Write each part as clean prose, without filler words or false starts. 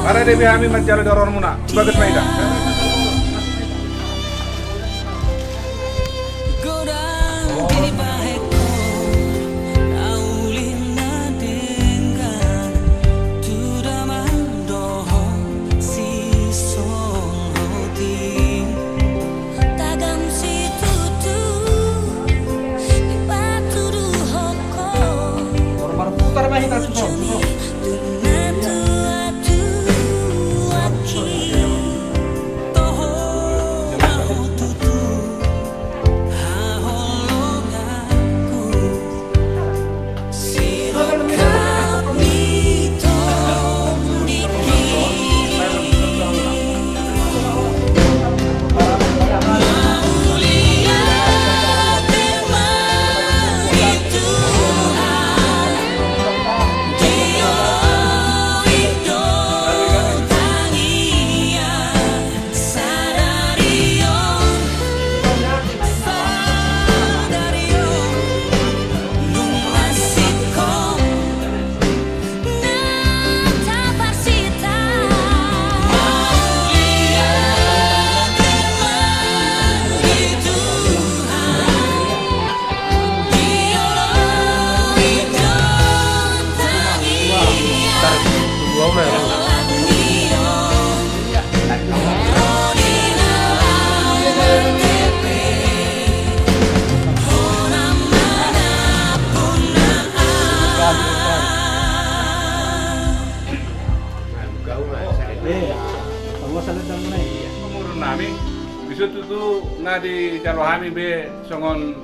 Para debi kami mencari dorong muna. Bagus Maida. Nami, bisu tu na di Jalohami be songon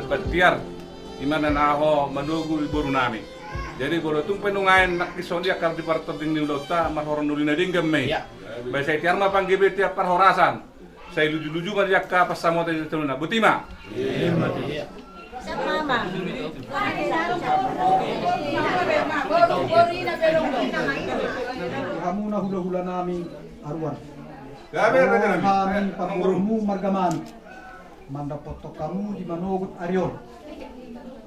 batiar imana na ho manugu iboru nami. Jadi bolo tung penungain nak kison dia kar di parto ding ni lota marhoron nulina dinggam me. Ba saya tiar ma panggebe tiap parhorasan. Saya luju-luju ma dia ka pasamo te tuluna. Butima. Iya. Mama. Kamu na hula-hula namin aruan. Gabe ka dyan. Kami pagurmu margaman. Mandapoto kamu di manogut arion.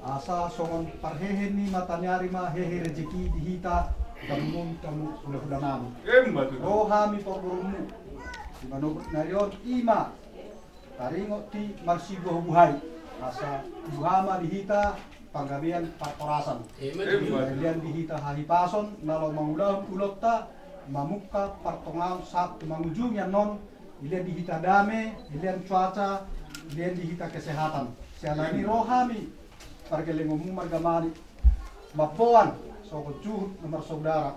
Asa songon parhehen ni matanyari ma hehe rezeki dihita kamu hula-hula namin. Oh kami pagurmu di manogut arion ima. Taringot ti marsigo buhay. Asa buhama dihita panggabian pakorasan. Kemudian dihita halipason nalo mangulah ulot ta mamuka partongang sak mangujung yang non ilian dihita dame, ilian cuaca, ilian dihita kesehatan. Sialani rohami pargelengomu margamani mapoan soko juhud nomor saudara.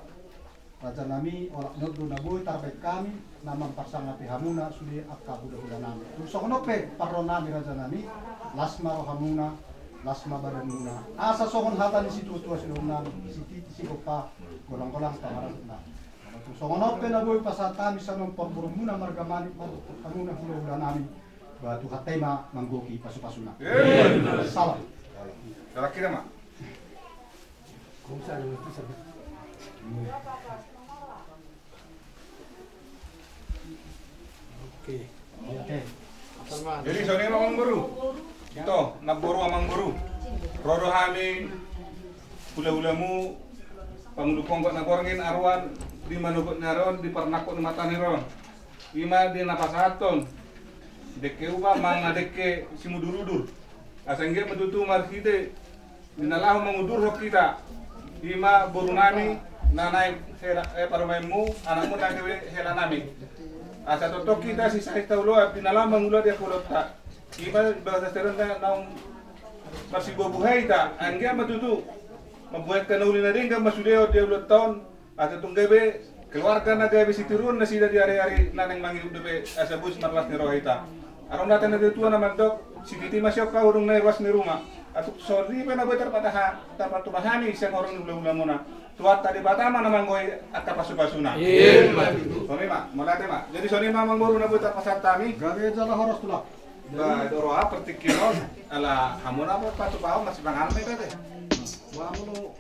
Raja nami orak noddo naboy tarbek kami namang parsanga pihamuna suli akka buda-buda nami. Sokonope parronami raja nami lasma rohamuna lasma badanuna. Asa sokon hatan situ tua siluna siti sikopa golang-golang pamarana. Sokonope naboy pasatami sanon porburumuna margamani padu kamuna hula-hula nami batu hatema manggoki pasu-pasuna. Salam. Terakhir mak. Oke. Jadi soni mamang guru. Ito, nagboro amang guru. Rodo hami hula-hulamu pangulupong ko nagorngin arwan di manugot na ron, di parnako ni mata ni ron. Ima di napasaton. Deke uba mga deke simudurudur. Asangge matutu markide dinalahu mangudur hok kita. Ima borunami nanay parumaimu anakmu nagawe hela nami. Asa totok kita si sa taulo at dinalahu mangulo dia kulot ta. Ima bahasa seron na naung marsibubuhay ta. Angge matutu mabuhat ka na uli na rin ka masudeo dia ulat taon. Asa itong gabi keluarga na gabi si turun na sila di ari-ari nanang mangirup dabe asa bus marlas ni rohita. Aron natin na dituan naman dok, si Titi masyok ka urong na iwas ni rumah. At sorry pa na ba dapat tumahani isang orang ula-ula muna. Tuat tadi batama naman goy at kapasupasu na. Soni ma, malate ma. Jadi soni ma mangburu na buta pasat tami. Gawe jala horos tulak. Ba doro a pertikino ala hamuna mo patu pao masih pangalan me kate. Wa mulo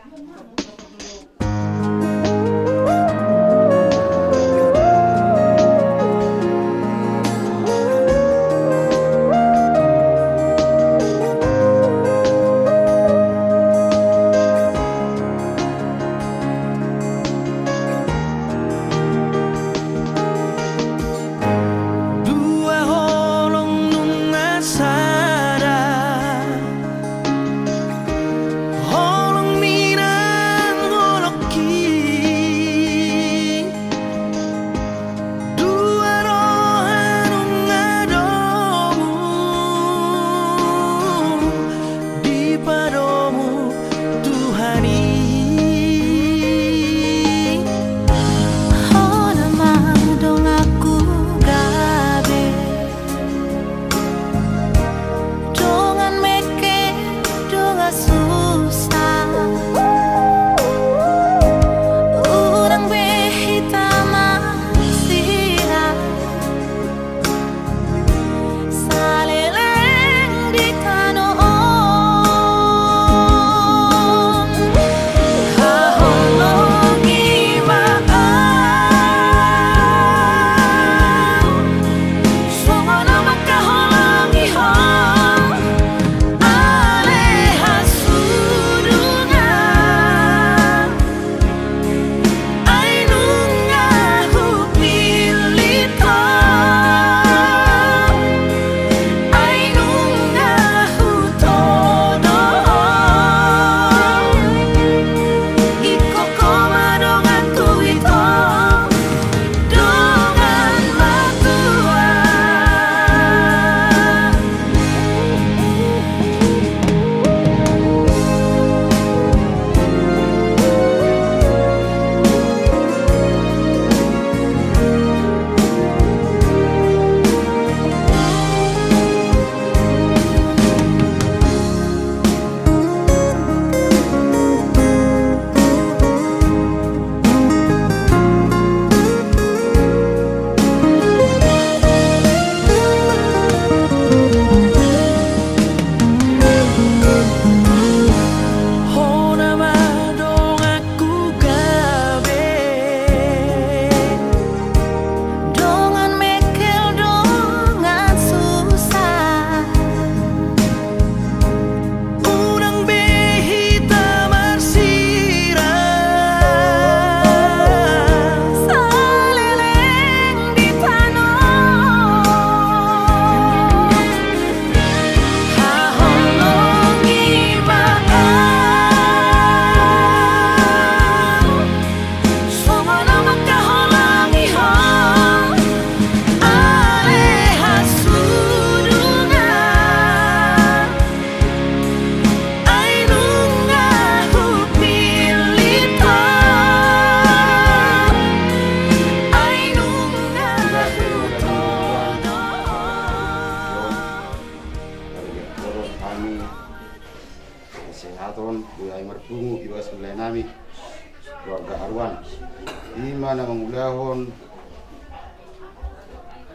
Ima na mangulahon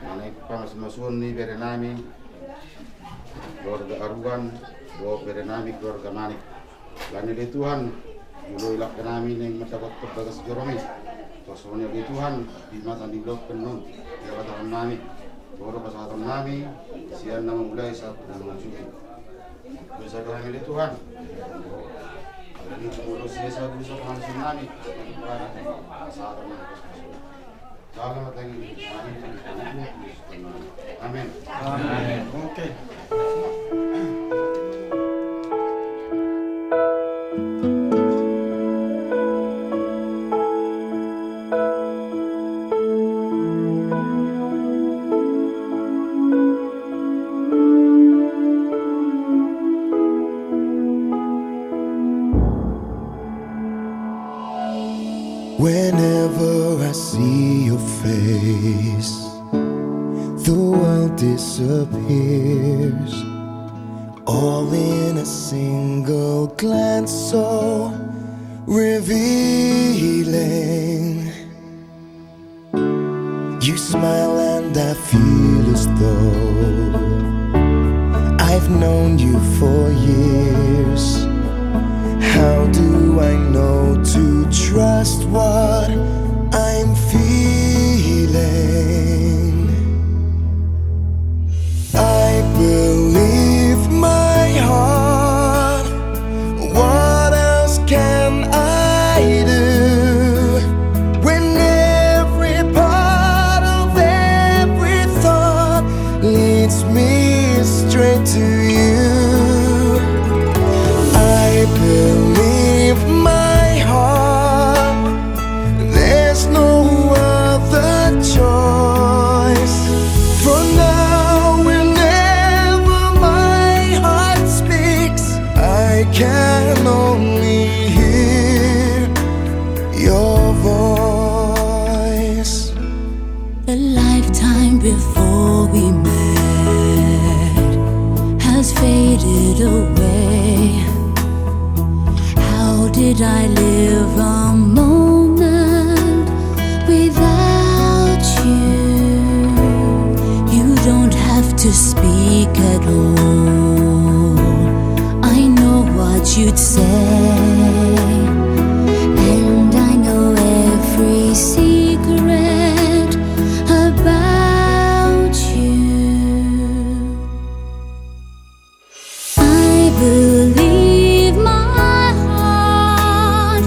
manay pangasmasun ni Berenami keluarga Aruan do Berenami keluarga Manik lani di Tuhan dulu ilak kami yang mendapat perbagas joromi soalnya di Tuhan di mata di blok penuh ya katakan nami baru pasatan nami sian nama mulai satu nama suci bisa kami di Tuhan ini kemudian saya bisa langsung nami pasatan nami Salam lagi. Amin. Amin. Oke. Whenever I see your face, the world disappears, all in a single glance, so revealing. You smile and I feel as though I've known you for years. How do I know to trust what I'm feeling? I believe my heart. What else can I do when every part of every thought leads me straight to you? I believe my heart, there's no other choice. For now, whenever my heart speaks, I can only hear your voice. A lifetime before we met has faded away. How did I live a moment without you? You don't have to speak at all. I know what you'd say, and I know every secret about you. I believe my heart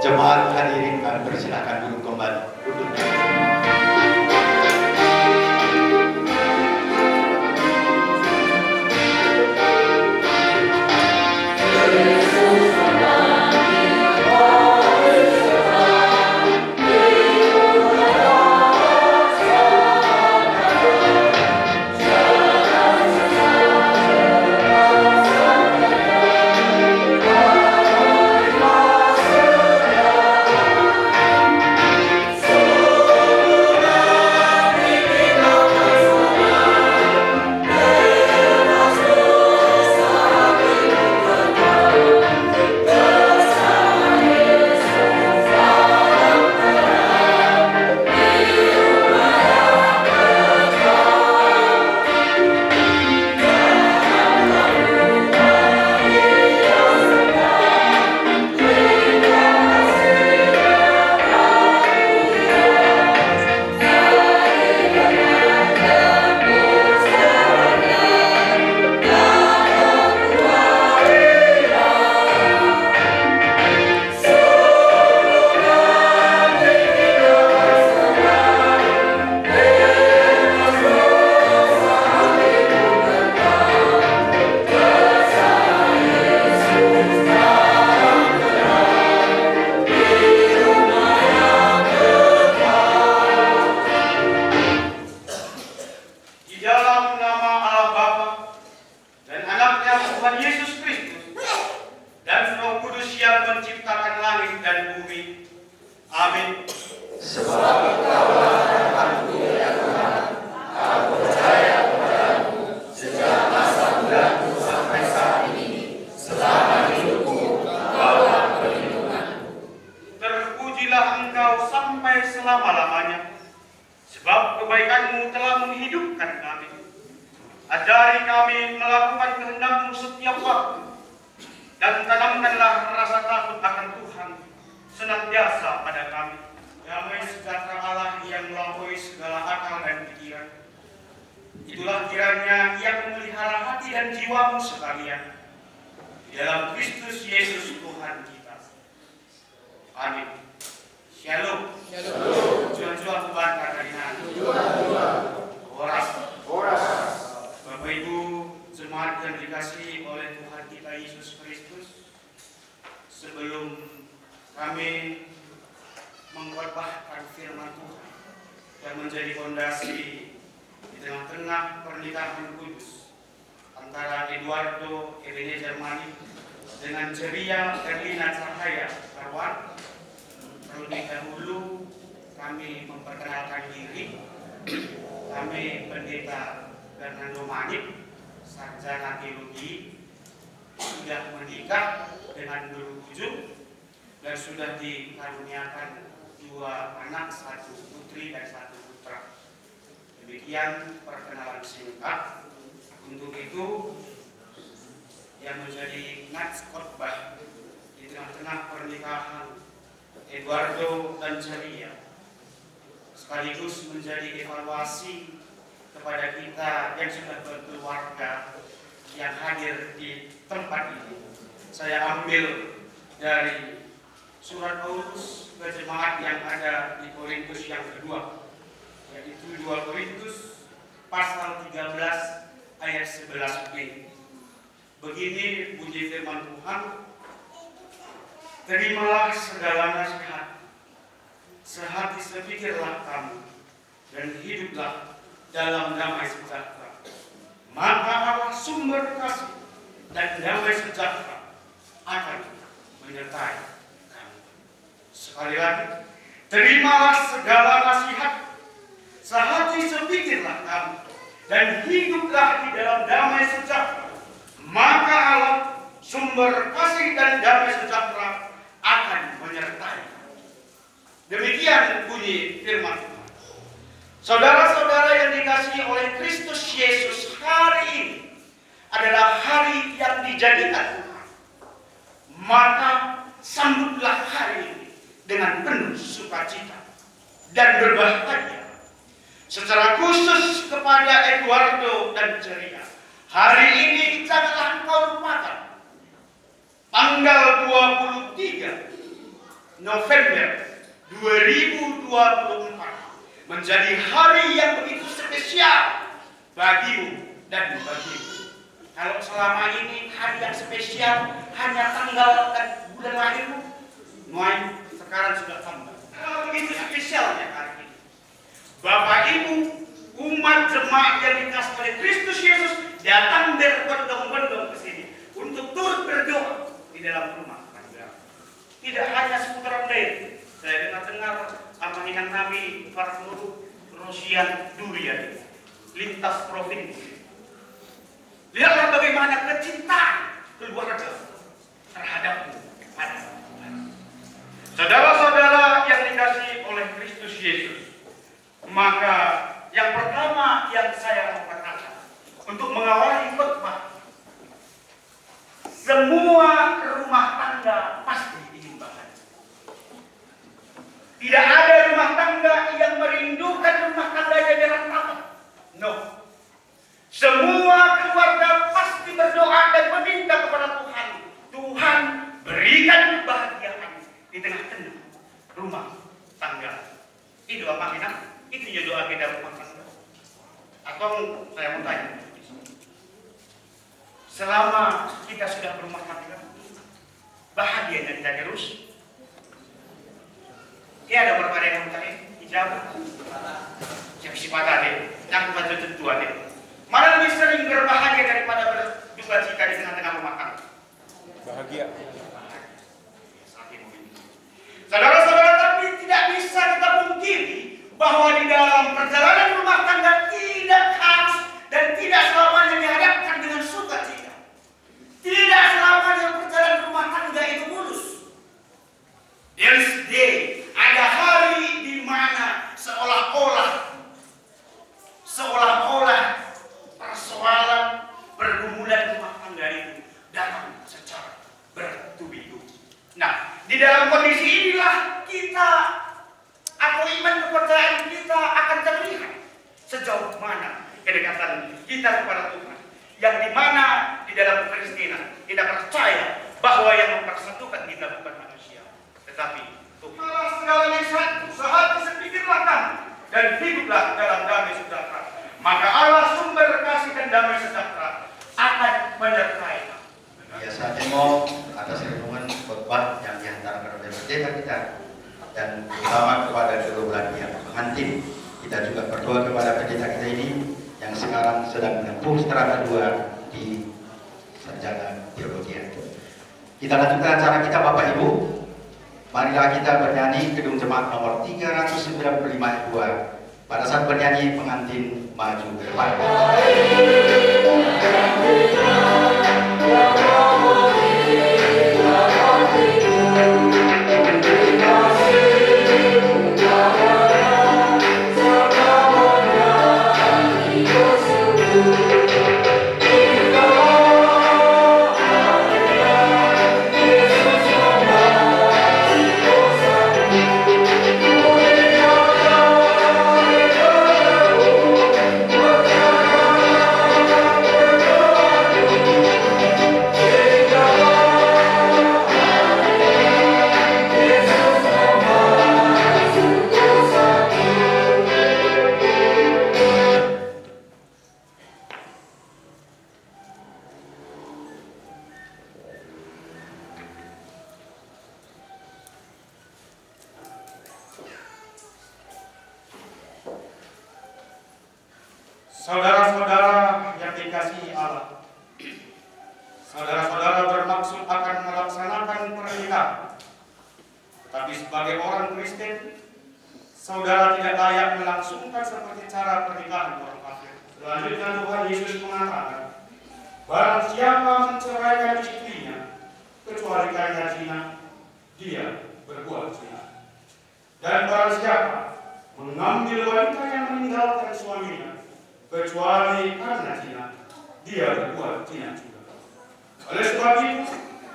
Jemaat hadirin kami persilakan duduk kembali. Duduk. langit dan bumi. Amin. Terpujilah Engkau sampai selama-lamanya, sebab kebaikan-Mu telah menghidupkan kami. Ajari kami melakukan kehendak-Mu setiap waktu, dan tanamkanlah rasa takut akan Tuhan senantiasa pada kami. Damai sejahtera Allah yang melampaui segala akal dan pikiran, itulah kiranya yang memelihara hati dan jiwamu sekalian di dalam Kristus Yesus Tuhan kita. Amin. Shalom. Tuhan Tuhan dari hati. Horas. Bapak Ibu jemaat yang dikasihi oleh Tuhan kita Yesus Kristus, sebelum kami mengkhotbahkan firman Tuhan yang menjadi fondasi di tengah-tengah pernikahan kudus antara Eduardo Ebenezer Manik dengan Ceria Erlina Cahaya Arwan, terlebih dahulu kami memperkenalkan diri. Kami Pendeta Fernando Manik, sarjana teologi, sudah menikah dengan berwujud dan sudah dikaruniakan 2 anak, 1 putri dan 1 putra. Demikian perkenalan singkat. Untuk itu yang menjadi nats khotbah di tengah-tengah pernikahan Eduardo dan Celia, sekaligus menjadi evaluasi kepada kita yang sudah berkeluarga yang hadir di tempat ini. Saya ambil dari surat Paulus ke jemaat yang ada di Korintus yang kedua, yaitu 2 Korintus pasal 13 ayat 11b. Begini bunyi firman Tuhan, terimalah segala nasihat, sehati sepikirlah kamu, dan hiduplah dalam damai sejahtera. Maka Allah sumber kasih dan damai sejahtera akan menyertai kamu. Sekali lagi, terimalah segala nasihat, sehati sepikirlah kamu, dan hiduplah di dalam damai sejahtera. Maka Allah sumber kasih dan damai sejahtera akan menyertai kamu. Demikian bunyi firman Tuhan. Saudara-saudara yang dikasihi oleh Kristus Yesus, hari ini adalah hari yang dijadikan Tuhan. Maka sambutlah hari ini dengan penuh sukacita dan berbahagia. Secara khusus kepada Eduardo dan Ceria, hari ini janganlah engkau lupakan tanggal 23 November 2024 menjadi hari yang begitu spesial bagimu dan bagimu. Kalau selama ini hari yang spesial hanya tanggal dan bulan lahirmu, sekarang sudah tanggal. Kalau begitu spesialnya hari ini, Bapak Ibu umat jemaat yang dikasihi oleh Kristus Yesus datang berbondong-bondong ke sini untuk turut berdoa di dalam rumah tangga. Tidak hanya seputaran lain. Saya dengar amanan kami para seluruh Rosian Durian lintas provinsi. Lihatlah bagaimana kecintaan keluarga terhadapmu pada saudara-saudara yang dikasihi oleh Kristus Yesus. Maka yang pertama yang saya mau katakan untuk mengawali khotbah, semua rumah tangga pasti ingin bahagia. Tidak ada rumah tangga yang merindukan rumah tangganya berantakan. No. Semua keluarga pasti berdoa dan meminta kepada Tuhan. Tuhan berikan kebahagiaan di tengah-tengah rumah tangga. Itu apa kita? Itu ya doa kita rumah tangga. Atau saya mau tanya, selama kita sudah berumah tangga, bahagianya kita terus? Ya ada beberapa yang tadi dijawab. Siapa sih patah deh, yang baju tentu deh. Mana lebih sering berbahagia daripada berduka cita di tengah-tengah rumah tangga? Bahagia. Di dalam kondisi inilah kita atau iman kepercayaan kita akan terlihat sejauh mana kedekatan kita kepada Tuhan. Yang dimana di dalam Kristina kita percaya bahwa yang mempersatukan kita bukan manusia, tetapi Tuhan. Allah segalanya satu, sehati sepikirlah kamu, dan hiduplah dalam damai sejahtera. Maka Allah sumber kasih dan damai sejahtera akan menyertai kamu. Ya, saya mau atas renungan khotbah yang dihantarkan oleh pendeta kita, dan terutama kepada kedua yang pengantin. Kita juga berdoa kepada pendeta kita ini yang sekarang sedang menempuh strata 2 di sarjana teologi. Kita lanjutkan acara kita, Bapak Ibu. Marilah kita bernyanyi Gedung Jemaat nomor 395 2. Pada saat bernyanyi, pengantin maju ke depan. Saudara-saudara yang dikasihi Allah, saudara-saudara bermaksud akan melaksanakan pernikahan, tetapi sebagai orang Kristen, saudara tidak layak melangsungkan seperti cara pernikahan orang kafir. Selanjutnya Tuhan Yesus mengatakan, barang siapa menceraikan istrinya, kecuali karena zina, dia berbuat zina. Dan barang siapa mengambil wanita yang meninggalkan suaminya, kecuali karena zina, dia berbuat zina juga. Oleh sebab itu,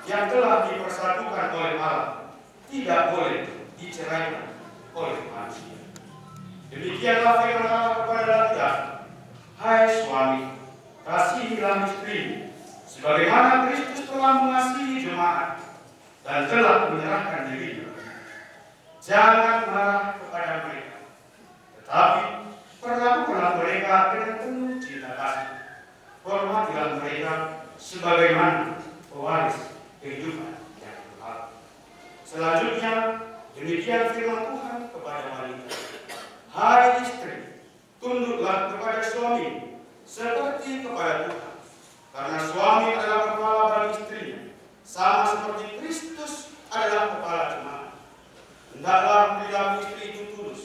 yang telah dipersatukan oleh Allah tidak boleh diceraikan oleh manusia. Demikianlah firman Allah kepada laki-laki, hai suami, kasihilah istrimu, sebagaimana Kristus telah mengasihi jemaat dan telah menyerahkan dirinya. Jangan marah kepada mereka, tetapi perlakukanlah mereka dengan penuh cinta kasih. Hormatilah mereka sebagaimana pewaris kehidupan yang kekal. Selanjutnya, demikian firman Tuhan kepada wanita. Hai istri, tunduklah kepada suami seperti kepada Tuhan. Karena suami adalah kepala bagi istrinya, sama seperti Kristus adalah kepala jemaat. Hendaklah perilaku istri itu tulus,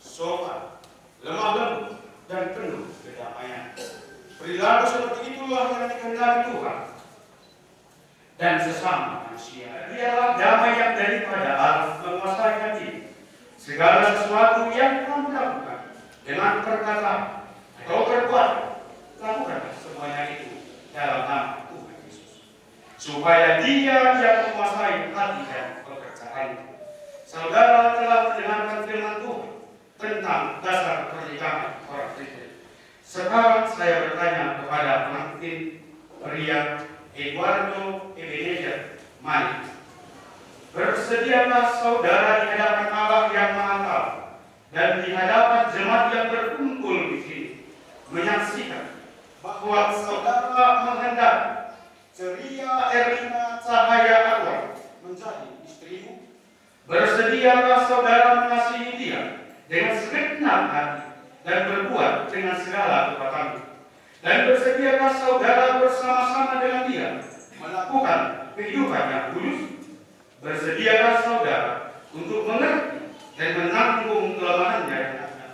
sopan, lemah lembut, dan penuh kedamaian. Perilaku seperti itulah yang dikehendaki Tuhan dan sesama manusia. Dialah damai yang daripada Allah menguasai hati. Segala sesuatu yang kamu lakukan dengan perkataan atau perbuatan, lakukanlah semuanya itu dalam nama Tuhan Yesus, supaya Dia yang menguasai hati dan pekerjaan. Saudara telah mendengarkan firman Tuhan tentang dasar pernikahan orang Kristen. Sekarang saya bertanya kepada pengantin pria Eduardo Ebenezer Mani, bersediakah saudara di hadapan Allah yang Maha Tahu dan di hadapan jemaat yang berkumpul di sini menyaksikan bahwa saudara menghendaki Ceria Erlina Cahaya Arwah menjadi istrimu? Bersediakah saudara mengasihi dia dengan segenap hati dan berbuat dengan segala kekuatanmu? Dan bersediakah saudara bersama-sama dengan dia melakukan kehidupan yang kudus? Bersediakah saudara untuk mengerti dan menanggung kelemahannya yang ada?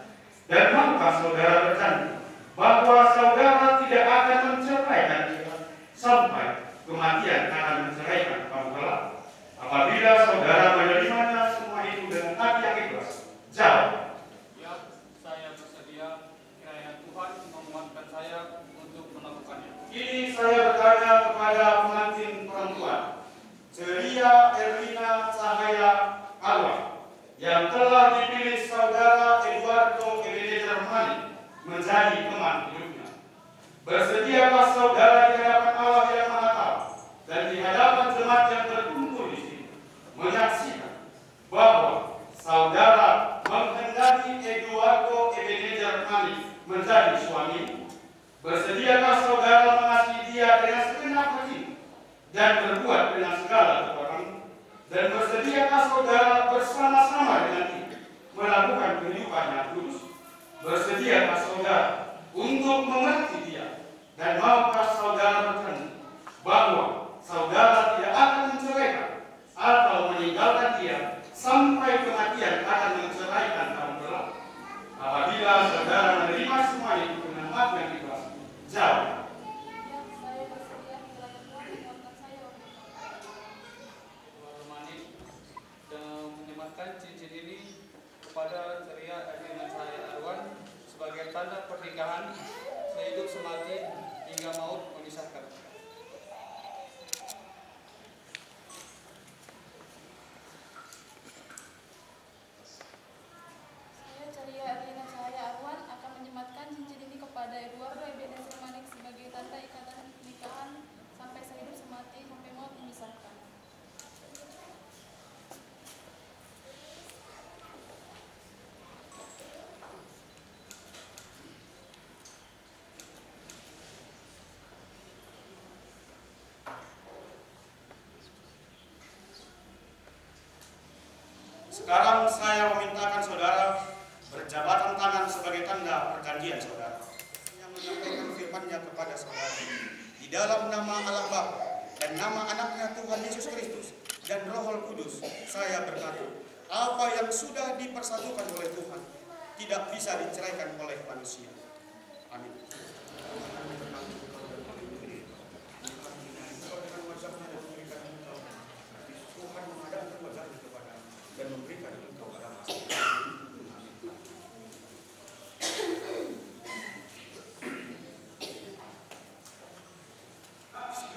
Dan maukah saudara berjanji bahwa saudara tidak akan menceraikan dia sampai kematian akan menceraikan kamu kelak? Apabila saudara menerimanya semua itu dengan hati yang ikhlas, jawab. Ya, saya bersedia. Kiranya Tuhan menguatkan saya untuk melakukannya. Kini saya bertanya kepada pengantin perempuan, Ceria Erlina menjadi teman hidupnya. Bersediakah saudara di hadapan Allah yang Maha Tahu dan di hadapan jemaat yang berkumpul di sini menyaksikan bahwa saudara menghendaki Eduardo Ebenezer Manik menjadi suami. Bersediakah saudara mengasihi dia dengan segenap hati dan berbuat dengan segala kekuatan? Dan bersediakah saudara bersama-sama dengan dia melakukan kehidupan yang kudus? Bersediakah saudara untuk mengerti dia? Dan maukah saudara berjanji bahwa saudara tidak akan menceraikan atau meninggalkan dia sampai kematian akan menceraikan kamu kelak? Apabila saudara menerima semua itu dengan hati yang ikhlas, jawab. Menyematkan cincin ini kepada Ceria Adina Cahaya Arwan sebagai tanda pernikahan sehidup semati hingga maut memisahkan. Saya Ceria Adina Cahaya Arwan akan menyematkan cincin ini kepada Eduardo Ebenezer Manik sebagai tanda ikatan pernikahan sampai sehidup semati sampai maut memisahkan. Sekarang saya memintakan saudara berjabatan tangan sebagai tanda perjanjian saudara. Yang menyampaikan firman-Nya kepada saudara. Di dalam nama Allah Bapa dan nama anaknya Tuhan Yesus Kristus dan Roh Kudus, saya berkata, apa yang sudah dipersatukan oleh Tuhan tidak bisa diceraikan oleh manusia. Amin. Dan memberikan engkau agama. 2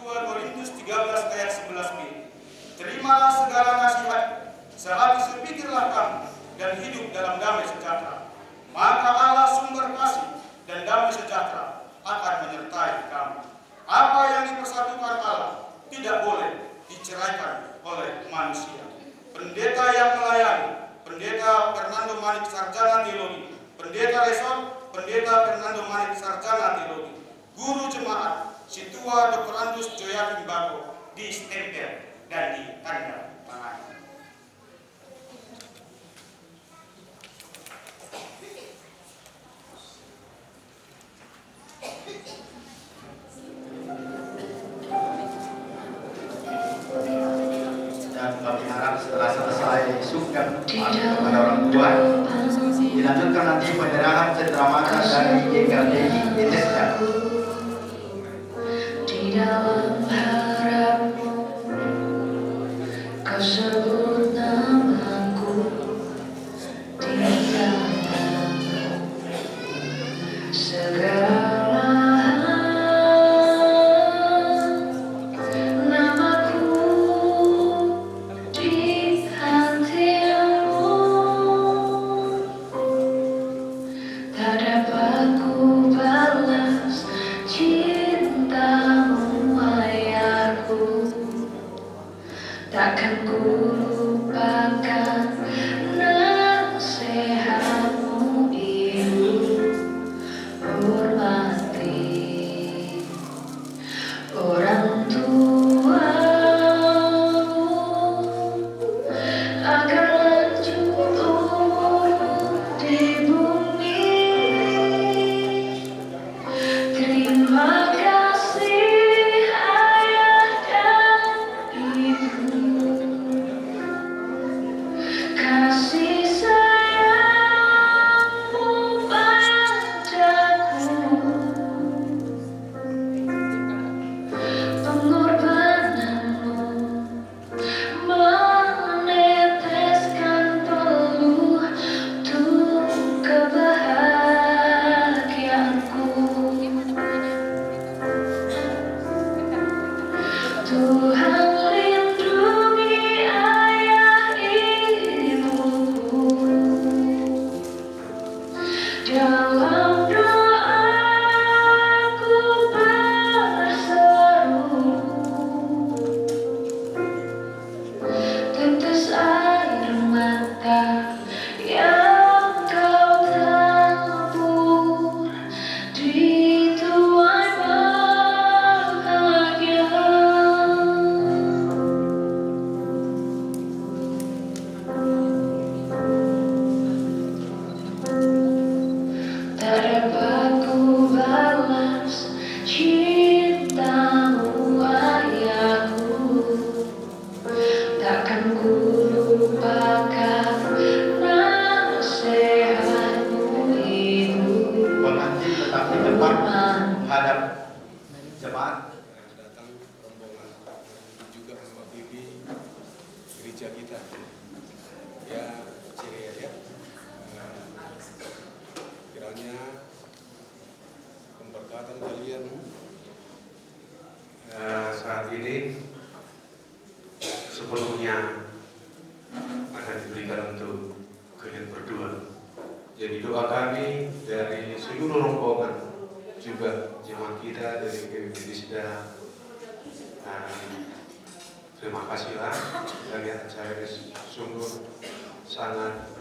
Korintus 13 ayat 11b. Terimalah segala nasihat, sehati sepikirlah kamu dan hidup dalam damai sejahtera. Maka Allah sumber kasih dan damai sejahtera akan menyertai kamu. Apa yang dipersatukan Allah tidak boleh diceraikan oleh manusia. Pendeta yang melayani, Pendeta Fernando Manik Sarjana Teologi, Pendeta Resort, Pendeta Fernando Manik Sarjana Teologi, Guru Jemaat, Situa Dr. Andus Joyakin Bako, distempel dan ditanda tangan. Dan kami harap setelah selesai sukkan kepada orang tua, dilanjutkan nanti penyerahan cendera mata dari GKD Indonesia. Di dalam harapmu, kau sebut namaku. Di dalammu, segala tak dapat ku balas Ya, ciri ya. Kiranya pemberkatan kalian saat ini sepenuhnya akan diberikan untuk kalian berdua. Jadi doa kami dari seluruh rombongan, juga jemaat kita dari GWBDISDA, terima kasihlah kalian acara ini sungguh sangat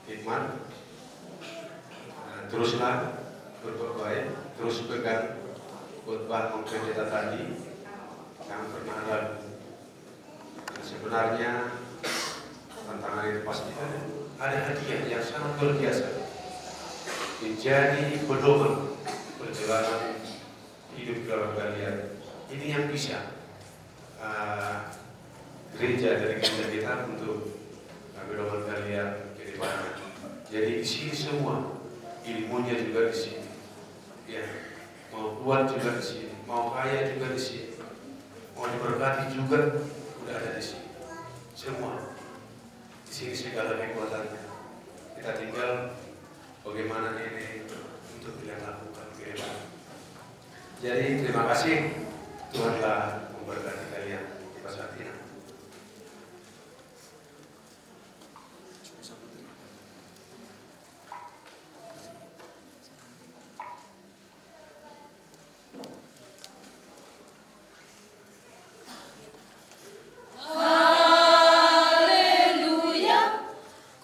hikmat. Teruslah berbuat baik, terus pegang khotbah pendeta tadi, jangan pernah ragu. Sebenarnya tantangan itu pasti ada hadiah yang sangat luar biasa, menjadi pedoman perjalanan hidup dalam kalian. Ini yang bisa gereja dari gereja kita untuk pedoman kalian ke depan. Jadi di sini semua ilmunya juga di sini, ya, mau kuat juga di sini, mau kaya juga di sini, mau diberkati juga udah ada di sini. Semua di sini segala kekuatannya. Kita tinggal bagaimana ini untuk kita lakukan ke depan. Jadi terima kasih, Tuhanlah memberkati kalian pada saat ini. Haleluya,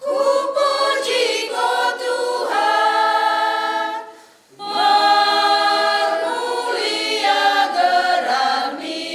ku puji Kau Tuhan, bermulia gerak-Ni.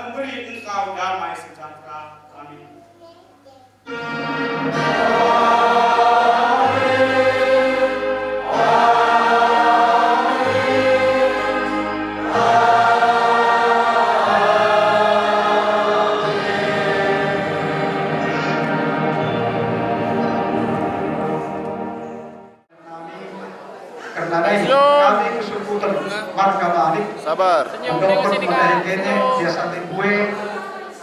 memberi engkau damai sejahtera. Amin. Karena kami kesukutan warga Balik Sabar. mendokter pada kene biasa kue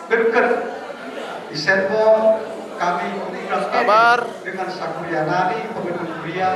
deket di Serbo kami ulang Sabar. dengan Sakuria Nani pemimpin kuliah.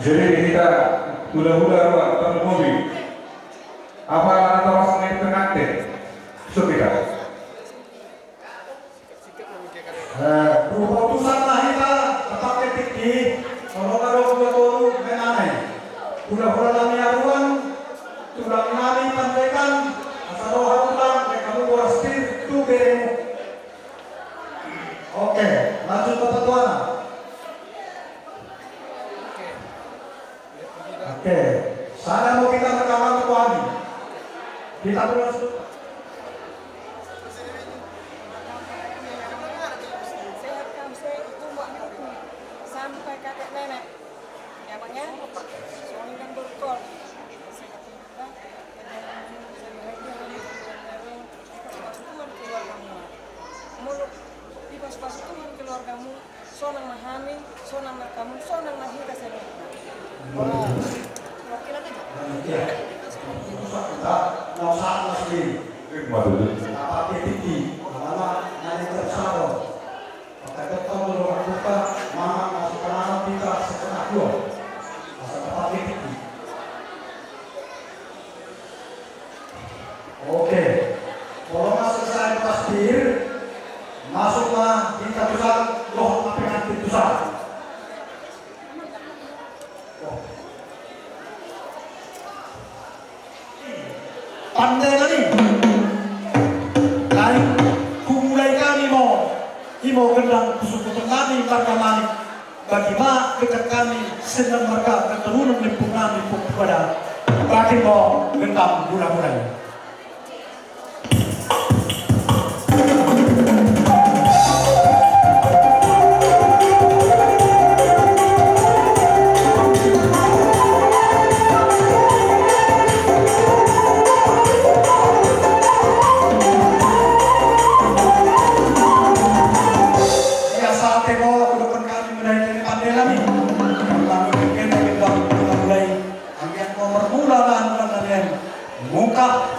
Jadi kita hula-hula ruang atau mobil. Apa atau wasne tengate? Supida. Utusan kita tetap tinggi. Kalau guru menane. Hula-hula nami aruan, tulang nami pantekan, asal tulang, kamu borostir tu beremu. Oke, lanjut ke Tuan. Oke, sana mau kita rekaman Tuan. Kita terus. Sampai kakek nenek, emangnya suami kan berkol. Mulut di pas-pas Tuhan keluargamu, sonang mahami, sonang kamu, sonang mahita sendiri. Nggak usah sendiri. Apa tinggi, lama nanti tersaro. Pakai betul dulu buka, mama masuk ke dalam kita setengah dua. Asal tempat tinggi. Oke, kalau masuk selesai pasir, masuklah kita pusat loh tapi nanti pusat. Pandai kali, lain kumulai kami mau gendang kusuk-kusuk kami warga Manik. Bagaimana dekat kami sedang mereka keturunan lempung kami kepada bagi mau gendang bulan-bulan.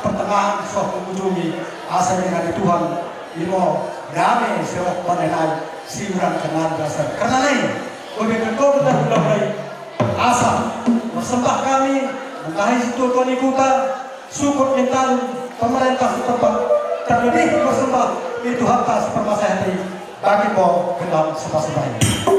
Pertengahan suatu mengunjungi asal dengan Tuhan imo damai serok menenai siuran kenal dasar karena lain begitu kau benar mulai asal bersembah kami mengkahi situ Tuhan ikuta syukur mental pemerintah setempat terlebih bersembah itu harta sepermasalahan bagi mau kenal sebab-sebab